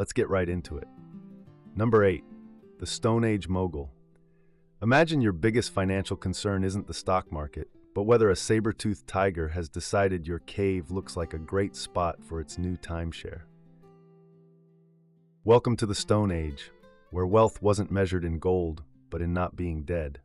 Let's get right into it. Number 8. The Stone Age Mogul. Imagine your biggest financial concern isn't the stock market, but whether a saber-toothed tiger has decided your cave looks like a great spot for its new timeshare. Welcome to the Stone Age, where wealth wasn't measured in gold, but in not being dead.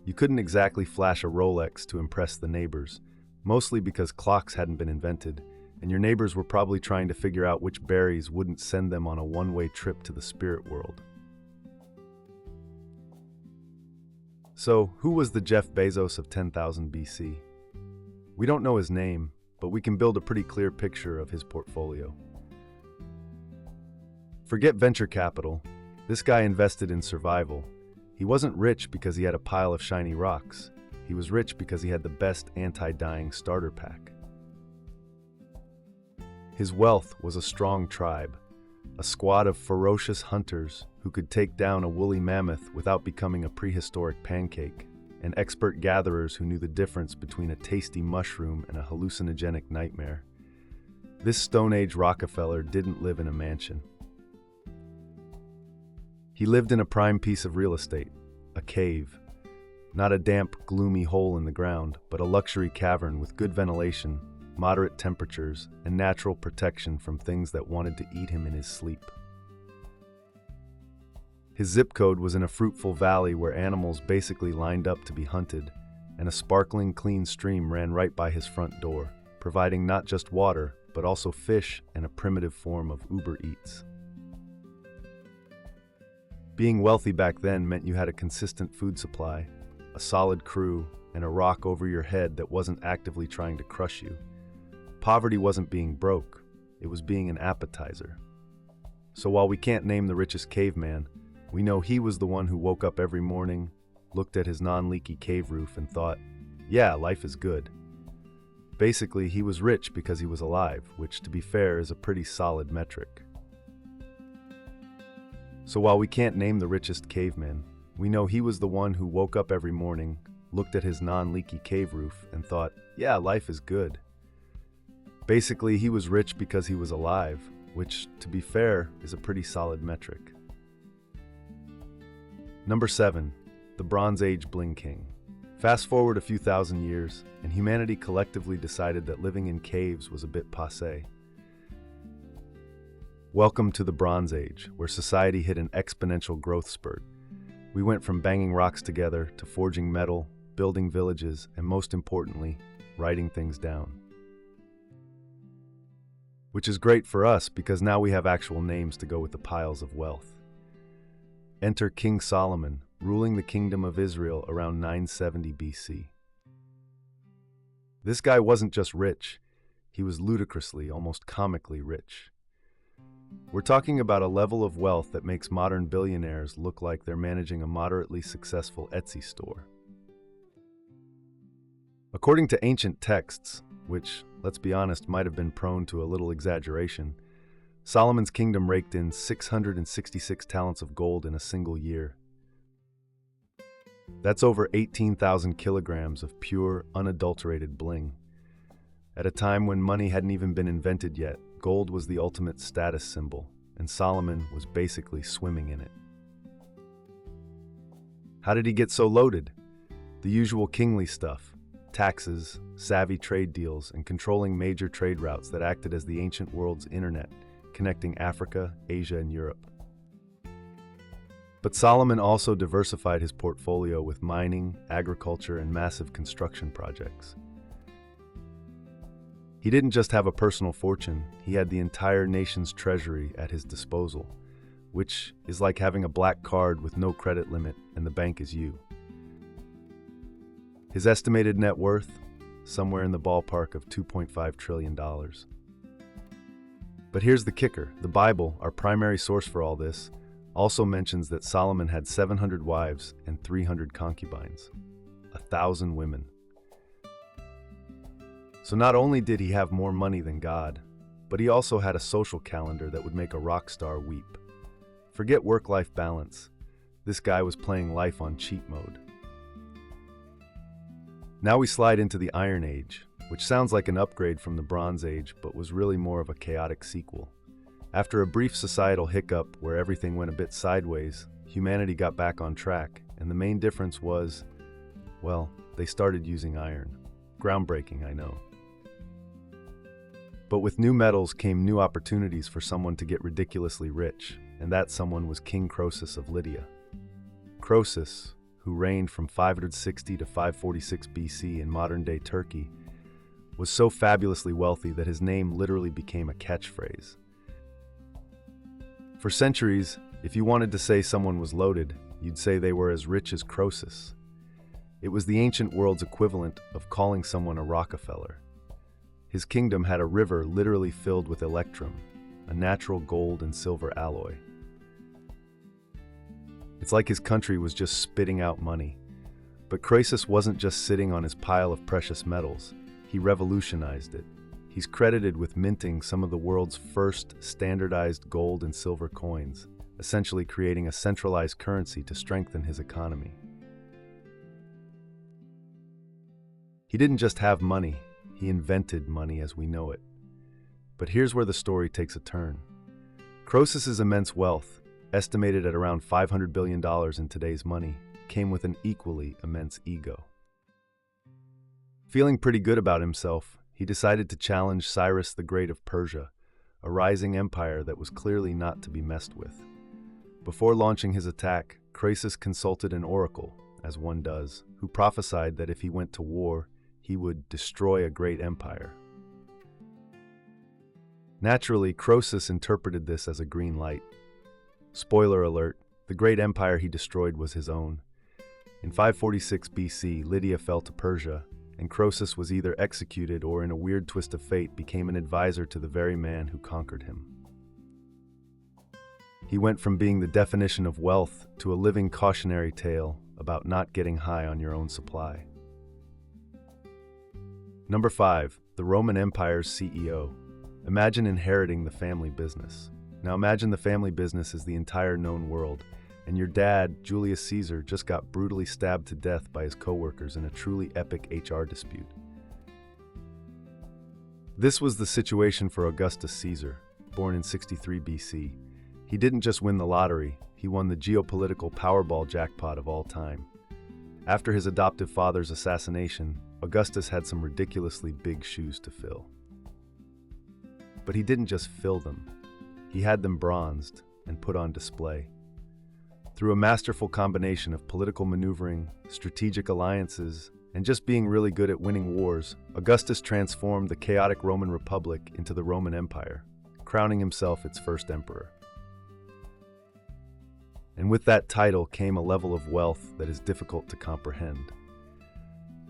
You couldn't exactly flash a Rolex to impress the neighbors, mostly because clocks hadn't been invented, and your neighbors were probably trying to figure out which berries wouldn't send them on a one-way trip to the spirit world. So, who was the Jeff Bezos of 10,000 BC? We don't know his name, but we can build a pretty clear picture of his portfolio. Forget venture capital. This guy invested in survival. He wasn't rich because he had a pile of shiny rocks. He was rich because he had the best anti-dying starter pack. His wealth was a strong tribe, a squad of ferocious hunters who could take down a woolly mammoth without becoming a prehistoric pancake, and expert gatherers who knew the difference between a tasty mushroom and a hallucinogenic nightmare. This Stone Age Rockefeller didn't live in a mansion. He lived in a prime piece of real estate, a cave. Not a damp, gloomy hole in the ground, but a luxury cavern with good ventilation, moderate temperatures, and natural protection from things that wanted to eat him in his sleep. His zip code was in a fruitful valley where animals basically lined up to be hunted, and a sparkling, clean stream ran right by his front door, providing not just water, but also fish and a primitive form of Uber Eats. Being wealthy back then meant you had a consistent food supply, a solid crew, and a rock over your head that wasn't actively trying to crush you. Poverty wasn't being broke, it was being an appetizer. So while we can't name the richest caveman, we know he was the one who woke up every morning, looked at his non-leaky cave roof and thought, yeah, life is good. Basically, he was rich because he was alive, which, to be fair, is a pretty solid metric. So while we can't name the richest caveman, we know he was the one who woke up every morning, looked at his non-leaky cave roof and thought, yeah, life is good. Basically, he was rich because he was alive, which, to be fair, is a pretty solid metric. Number 7. The Bronze Age Bling King. Fast forward a few thousand years, and humanity collectively decided that living in caves was a bit passé. Welcome to the Bronze Age, where society hit an exponential growth spurt. We went from banging rocks together to forging metal, building villages, and most importantly, writing things down. Which is great for us because now we have actual names to go with the piles of wealth. Enter King Solomon, ruling the kingdom of Israel around 970 BC. This guy wasn't just rich, he was ludicrously, almost comically rich. We're talking about a level of wealth that makes modern billionaires look like they're managing a moderately successful Etsy store. According to ancient texts, which, let's be honest, might have been prone to a little exaggeration, Solomon's kingdom raked in 666 talents of gold in a single year. That's over 18,000 kilograms of pure, unadulterated bling. At a time when money hadn't even been invented yet, gold was the ultimate status symbol, and Solomon was basically swimming in it. How did he get so loaded? The usual kingly stuff: taxes, savvy trade deals, and controlling major trade routes that acted as the ancient world's internet, connecting Africa, Asia, and Europe. But Solomon also diversified his portfolio with mining, agriculture, and massive construction projects. He didn't just have a personal fortune, he had the entire nation's treasury at his disposal, which is like having a black card with no credit limit and the bank is you. His estimated net worth? Somewhere in the ballpark of $2.5 trillion. But here's the kicker. The Bible, our primary source for all this, also mentions that Solomon had 700 wives and 300 concubines. 1,000 women. So not only did he have more money than God, but he also had a social calendar that would make a rock star weep. Forget work-life balance. This guy was playing life on cheat mode. Now we slide into the Iron Age, which sounds like an upgrade from the Bronze Age, but was really more of a chaotic sequel. After a brief societal hiccup where everything went a bit sideways, humanity got back on track, and the main difference was, well, they started using iron. Groundbreaking, I know. But with new metals came new opportunities for someone to get ridiculously rich, and that someone was King Croesus of Lydia. Croesus, who reigned from 560 to 546 BC in modern-day Turkey, was so fabulously wealthy that his name literally became a catchphrase. For centuries, if you wanted to say someone was loaded, you'd say they were as rich as Croesus. It was the ancient world's equivalent of calling someone a Rockefeller. His kingdom had a river literally filled with electrum, a natural gold and silver alloy. It's like his country was just spitting out money. But Croesus wasn't just sitting on his pile of precious metals. He revolutionized it. He's credited with minting some of the world's first standardized gold and silver coins, essentially creating a centralized currency to strengthen his economy. He didn't just have money, he invented money as we know it. But here's where the story takes a turn. Croesus's immense wealth, estimated at around $500 billion in today's money, came with an equally immense ego. Feeling pretty good about himself, he decided to challenge Cyrus the Great of Persia, a rising empire that was clearly not to be messed with. Before launching his attack, Croesus consulted an oracle, as one does, who prophesied that if he went to war, he would destroy a great empire. Naturally, Croesus interpreted this as a green light. Spoiler alert, the great empire he destroyed was his own. In 546 BC, Lydia fell to Persia, and Croesus was either executed or, in a weird twist of fate, became an advisor to the very man who conquered him. He went from being the definition of wealth to a living cautionary tale about not getting high on your own supply. Number 5. The Roman Empire's CEO. Imagine inheriting the family business. Now imagine the family business is the entire known world, and your dad, Julius Caesar, just got brutally stabbed to death by his co-workers in a truly epic HR dispute. This was the situation for Augustus Caesar, born in 63 BC. He didn't just win the lottery, he won the geopolitical Powerball jackpot of all time. After his adoptive father's assassination, Augustus had some ridiculously big shoes to fill. But he didn't just fill them. He had them bronzed and put on display. Through a masterful combination of political maneuvering, strategic alliances, and just being really good at winning wars, Augustus transformed the chaotic Roman Republic into the Roman Empire, crowning himself its first emperor. And with that title came a level of wealth that is difficult to comprehend.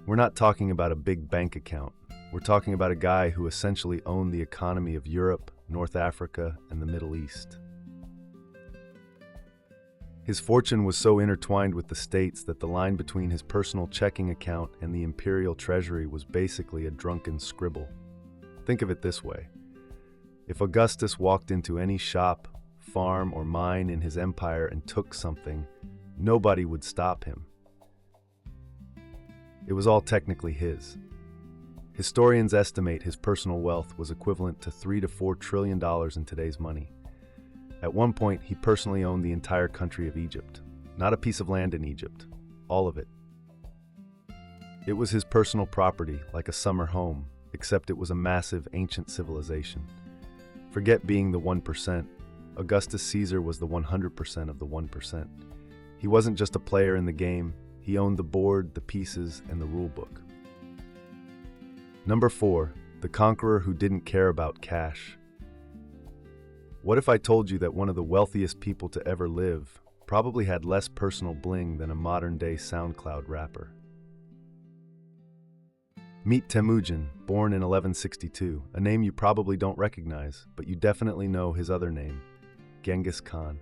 We're not talking about a big bank account. We're talking about a guy who essentially owned the economy of Europe, North Africa, and the Middle East. His fortune was so intertwined with the states that the line between his personal checking account and the imperial treasury was basically a drunken scribble. Think of it this way. If Augustus walked into any shop, farm, or mine in his empire and took something, nobody would stop him. It was all technically his. Historians estimate his personal wealth was equivalent to $3 to $4 trillion in today's money. At one point, he personally owned the entire country of Egypt. Not a piece of land in Egypt, all of it. It was his personal property, like a summer home, except it was a massive ancient civilization. Forget being the 1%. Augustus Caesar was the 100% of the 1%. He wasn't just a player in the game, he owned the board, the pieces, and the rule book. Number 4. The conqueror who didn't care about cash. What if I told you that one of the wealthiest people to ever live probably had less personal bling than a modern-day SoundCloud rapper? Meet Temujin, born in 1162, a name you probably don't recognize, but you definitely know his other name, Genghis Khan.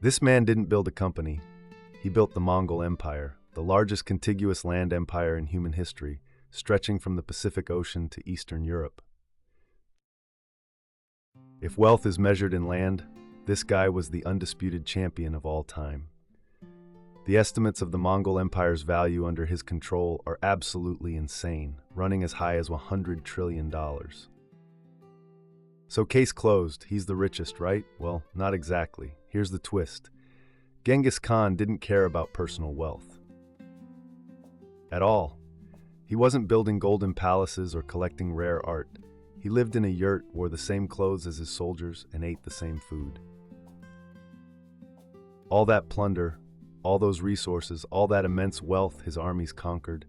This man didn't build a company. He built the Mongol Empire, the largest contiguous land empire in human history, stretching from the Pacific Ocean to Eastern Europe. If wealth is measured in land, this guy was the undisputed champion of all time. The estimates of the Mongol Empire's value under his control are absolutely insane, running as high as $100 trillion. So case closed, he's the richest, right? Well, not exactly. Here's the twist. Genghis Khan didn't care about personal wealth. At all. He wasn't building golden palaces or collecting rare art. He lived in a yurt, wore the same clothes as his soldiers, and ate the same food. All that plunder, all those resources, all that immense wealth his armies conquered,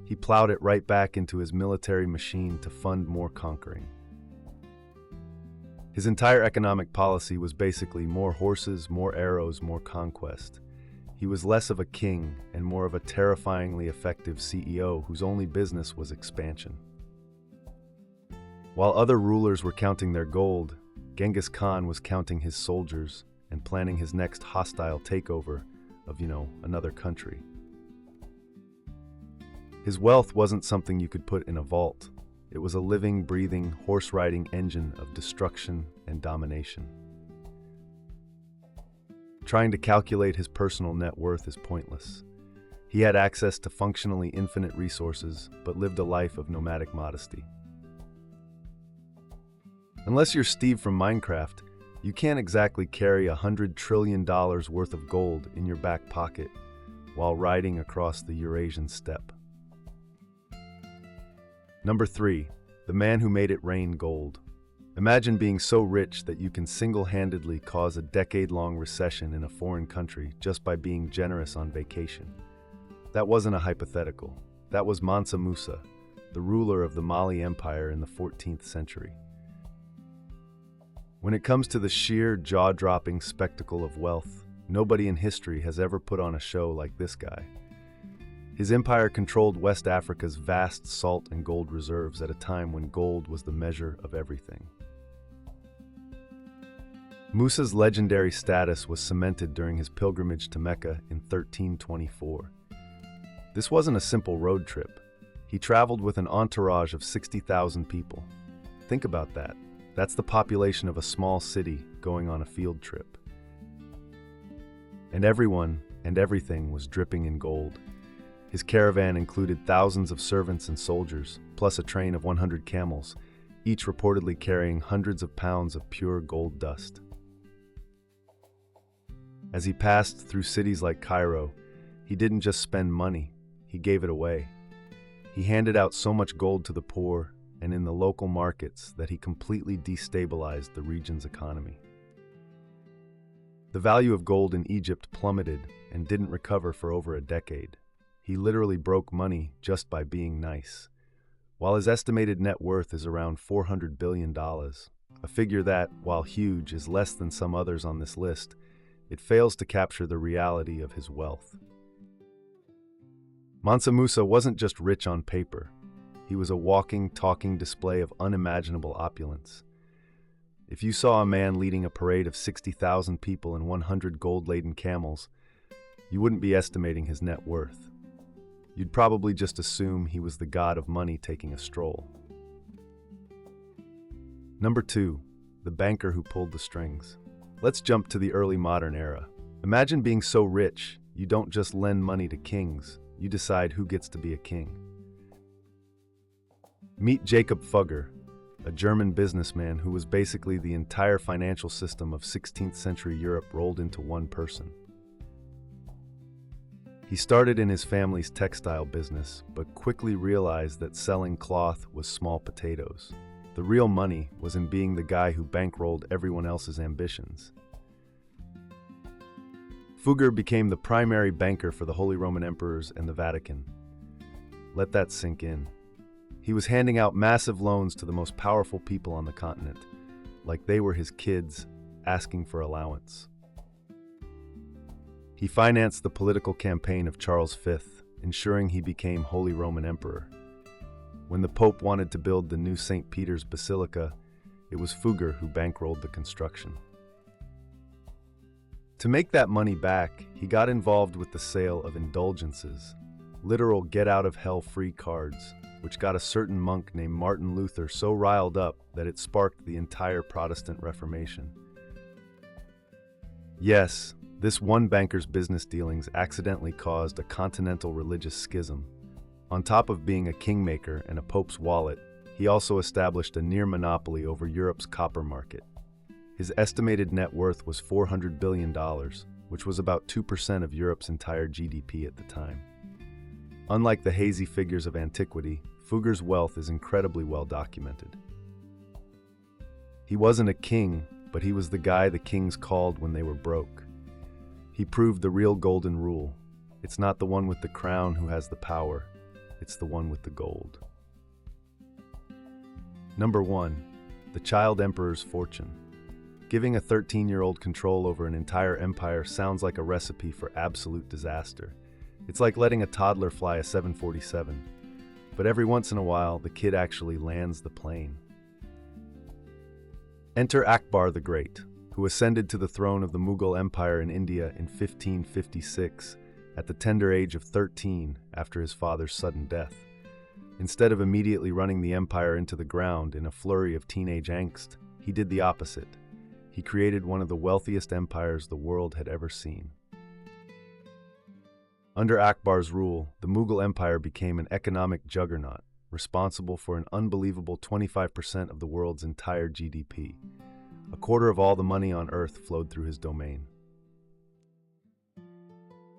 he plowed it right back into his military machine to fund more conquering. His entire economic policy was basically more horses, more arrows, more conquest. He was less of a king and more of a terrifyingly effective CEO whose only business was expansion. While other rulers were counting their gold, Genghis Khan was counting his soldiers and planning his next hostile takeover of, another country. His wealth wasn't something you could put in a vault. It was a living, breathing, horse-riding engine of destruction and domination. Trying to calculate his personal net worth is pointless. He had access to functionally infinite resources, but lived a life of nomadic modesty. Unless you're Steve from Minecraft, you can't exactly carry $100 trillion worth of gold in your back pocket while riding across the Eurasian steppe. Number 3, the man who made it rain gold. Imagine being so rich that you can single-handedly cause a decade-long recession in a foreign country just by being generous on vacation. That wasn't a hypothetical. That was Mansa Musa, the ruler of the Mali Empire in the 14th century. When it comes to the sheer, jaw-dropping spectacle of wealth, nobody in history has ever put on a show like this guy. His empire controlled West Africa's vast salt and gold reserves at a time when gold was the measure of everything. Musa's legendary status was cemented during his pilgrimage to Mecca in 1324. This wasn't a simple road trip. He traveled with an entourage of 60,000 people. Think about that. That's the population of a small city going on a field trip. And everyone and everything was dripping in gold. His caravan included thousands of servants and soldiers, plus a train of 100 camels, each reportedly carrying hundreds of pounds of pure gold dust. As he passed through cities like Cairo, he didn't just spend money, he gave it away. He handed out so much gold to the poor and in the local markets that he completely destabilized the region's economy. The value of gold in Egypt plummeted and didn't recover for over a decade. He literally broke money just by being nice. While his estimated net worth is around $400 billion, a figure that, while huge, is less than some others on this list, it fails to capture the reality of his wealth. Mansa Musa wasn't just rich on paper. He was a walking, talking display of unimaginable opulence. If you saw a man leading a parade of 60,000 people and 100 gold-laden camels, you wouldn't be estimating his net worth. You'd probably just assume he was the god of money taking a stroll. Number 2, the banker who pulled the strings. Let's jump to the early modern era. Imagine being so rich, you don't just lend money to kings, you decide who gets to be a king. Meet Jacob Fugger, a German businessman who was basically the entire financial system of 16th century Europe rolled into one person. He started in his family's textile business, but quickly realized that selling cloth was small potatoes. The real money was in being the guy who bankrolled everyone else's ambitions. Fugger became the primary banker for the Holy Roman Emperors and the Vatican. Let that sink in. He was handing out massive loans to the most powerful people on the continent, like they were his kids, asking for allowance. He financed the political campaign of Charles V, ensuring he became Holy Roman Emperor. When the Pope wanted to build the new St. Peter's Basilica, it was Fugger who bankrolled the construction. To make that money back, he got involved with the sale of indulgences, literal get-out-of-hell-free cards, which got a certain monk named Martin Luther so riled up that it sparked the entire Protestant Reformation. Yes, this one banker's business dealings accidentally caused a continental religious schism. On top of being a kingmaker and a pope's wallet, he also established a near monopoly over Europe's copper market. His estimated net worth was $400 billion, which was about 2% of Europe's entire GDP at the time. Unlike the hazy figures of antiquity, Fugger's wealth is incredibly well documented. He wasn't a king, but he was the guy the kings called when they were broke. He proved the real golden rule. It's not the one with the crown who has the power, it's the one with the gold. Number 1. The child emperor's fortune. Giving a 13-year-old control over an entire empire sounds like a recipe for absolute disaster. It's like letting a toddler fly a 747. But every once in a while, the kid actually lands the plane. Enter Akbar the Great, who ascended to the throne of the Mughal Empire in India in 1556 at the tender age of 13 after his father's sudden death. Instead of immediately running the empire into the ground in a flurry of teenage angst, he did the opposite. He created one of the wealthiest empires the world had ever seen. Under Akbar's rule, the Mughal Empire became an economic juggernaut, responsible for an unbelievable 25% of the world's entire GDP. A quarter of all the money on earth flowed through his domain.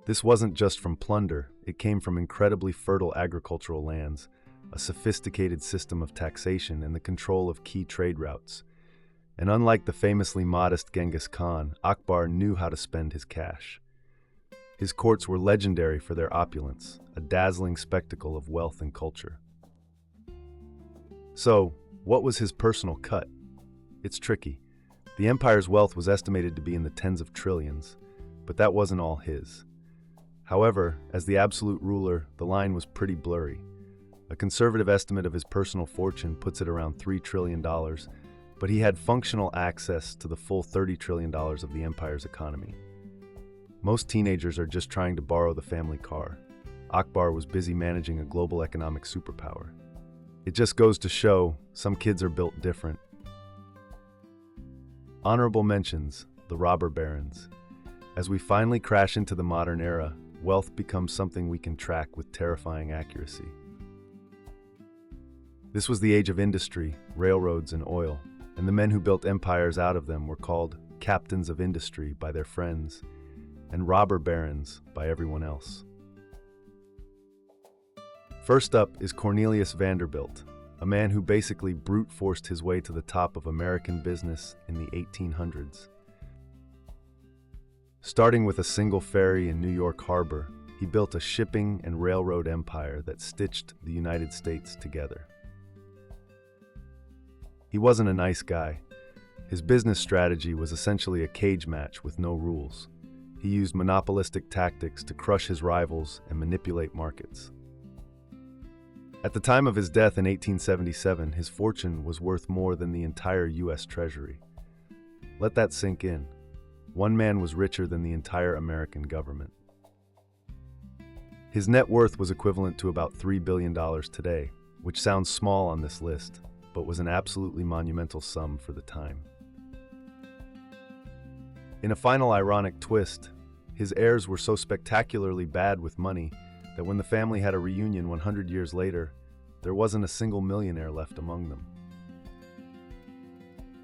This wasn't just from plunder, it came from incredibly fertile agricultural lands, a sophisticated system of taxation, and the control of key trade routes. And unlike the famously modest Genghis Khan, Akbar knew how to spend his cash. His courts were legendary for their opulence, a dazzling spectacle of wealth and culture. So, what was his personal cut? It's tricky. The empire's wealth was estimated to be in the tens of trillions, but that wasn't all his. However, as the absolute ruler, the line was pretty blurry. A conservative estimate of his personal fortune puts it around $3 trillion, but he had functional access to the full $30 trillion of the empire's economy. Most teenagers are just trying to borrow the family car. Akbar was busy managing a global economic superpower. It just goes to show, some kids are built different. Honorable mentions, the robber barons. As we finally crash into the modern era, wealth becomes something we can track with terrifying accuracy. This was the age of industry, railroads, and oil, and the men who built empires out of them were called captains of industry by their friends, and robber barons by everyone else. First up is Cornelius Vanderbilt, a man who basically brute forced his way to the top of American business in the 1800s. Starting with a single ferry in New York Harbor, he built a shipping and railroad empire that stitched the United States together. He wasn't a nice guy. His business strategy was essentially a cage match with no rules. He used monopolistic tactics to crush his rivals and manipulate markets. At the time of his death in 1877, his fortune was worth more than the entire U.S. Treasury. Let that sink in. One man was richer than the entire American government. His net worth was equivalent to about $3 billion today, which sounds small on this list, but was an absolutely monumental sum for the time. In a final ironic twist, his heirs were so spectacularly bad with money that when the family had a reunion 100 years later, there wasn't a single millionaire left among them.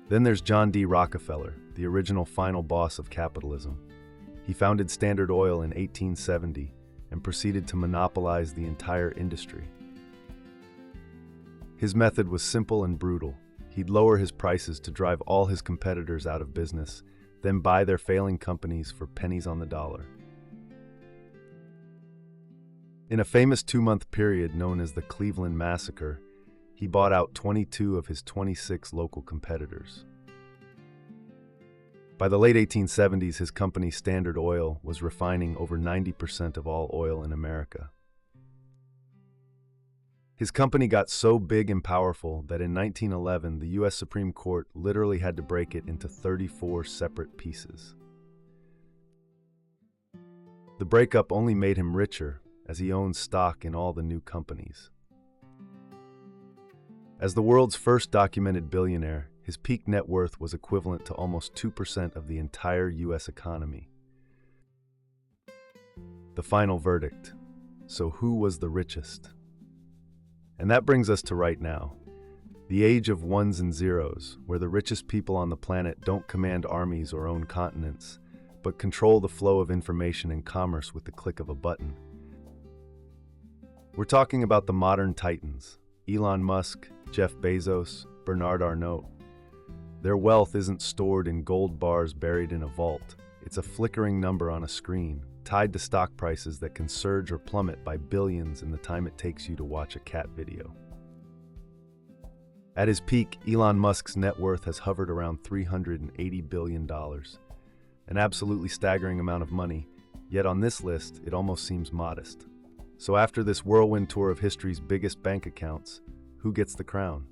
Then there's John D. Rockefeller, the original final boss of capitalism. He founded Standard Oil in 1870 and proceeded to monopolize the entire industry. His method was simple and brutal. He'd lower his prices to drive all his competitors out of business, then buy their failing companies for pennies on the dollar. In a famous 2-month period known as the Cleveland Massacre, he bought out 22 of his 26 local competitors. By the late 1870s, his company Standard Oil was refining over 90% of all oil in America. His company got so big and powerful that in 1911, the U.S. Supreme Court literally had to break it into 34 separate pieces. The breakup only made him richer, as he owned stock in all the new companies. As the world's first documented billionaire, his peak net worth was equivalent to almost 2% of the entire U.S. economy. The final verdict. So who was the richest? And that brings us to right now. The age of ones and zeros, where the richest people on the planet don't command armies or own continents, but control the flow of information and commerce with the click of a button. We're talking about the modern titans, Elon Musk, Jeff Bezos, Bernard Arnault. Their wealth isn't stored in gold bars buried in a vault. It's a flickering number on a screen, tied to stock prices that can surge or plummet by billions in the time it takes you to watch a cat video. At his peak, Elon Musk's net worth has hovered around $380 billion, an absolutely staggering amount of money, yet on this list, it almost seems modest. So after this whirlwind tour of history's biggest bank accounts, who gets the crown?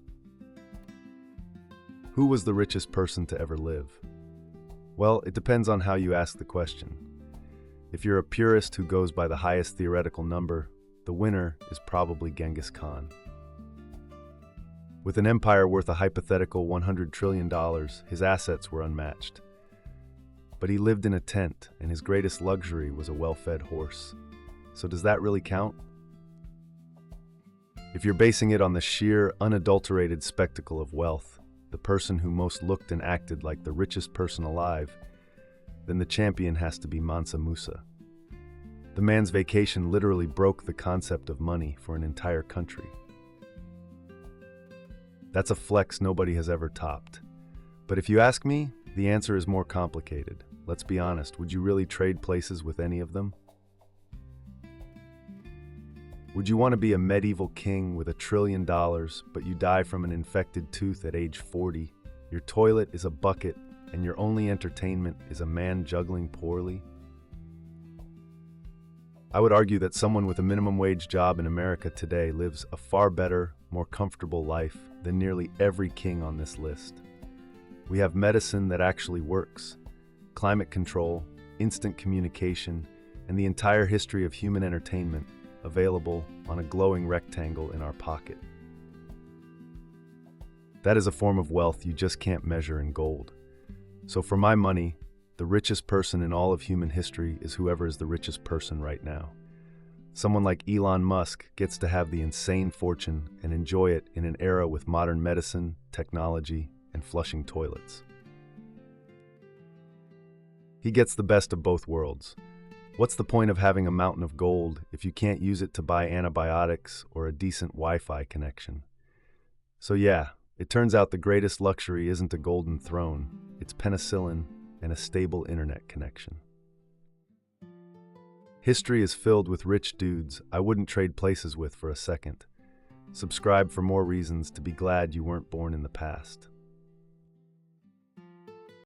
Who was the richest person to ever live? Well, it depends on how you ask the question. If you're a purist who goes by the highest theoretical number, the winner is probably Genghis Khan. With an empire worth a hypothetical $100 trillion, his assets were unmatched. But he lived in a tent, and his greatest luxury was a well-fed horse. So does that really count? If you're basing it on the sheer, unadulterated spectacle of wealth, the person who most looked and acted like the richest person alive, then the champion has to be Mansa Musa. The man's vacation literally broke the concept of money for an entire country. That's a flex nobody has ever topped. But if you ask me, the answer is more complicated. Let's be honest, would you really trade places with any of them? Would you want to be a medieval king with $1 trillion, but you die from an infected tooth at age 40, your toilet is a bucket, and your only entertainment is a man juggling poorly? I would argue that someone with a minimum wage job in America today lives a far better, more comfortable life than nearly every king on this list. We have medicine that actually works, climate control, instant communication, and the entire history of human entertainment available on a glowing rectangle in our pocket. That is a form of wealth you just can't measure in gold. So for my money, the richest person in all of human history is whoever is the richest person right now. Someone like Elon Musk gets to have the insane fortune and enjoy it in an era with modern medicine, technology, and flushing toilets. He gets the best of both worlds. What's the point of having a mountain of gold if you can't use it to buy antibiotics or a decent Wi-Fi connection? So yeah, it turns out the greatest luxury isn't a golden throne, it's penicillin and a stable internet connection. History is filled with rich dudes I wouldn't trade places with for a second. Subscribe for more reasons to be glad you weren't born in the past.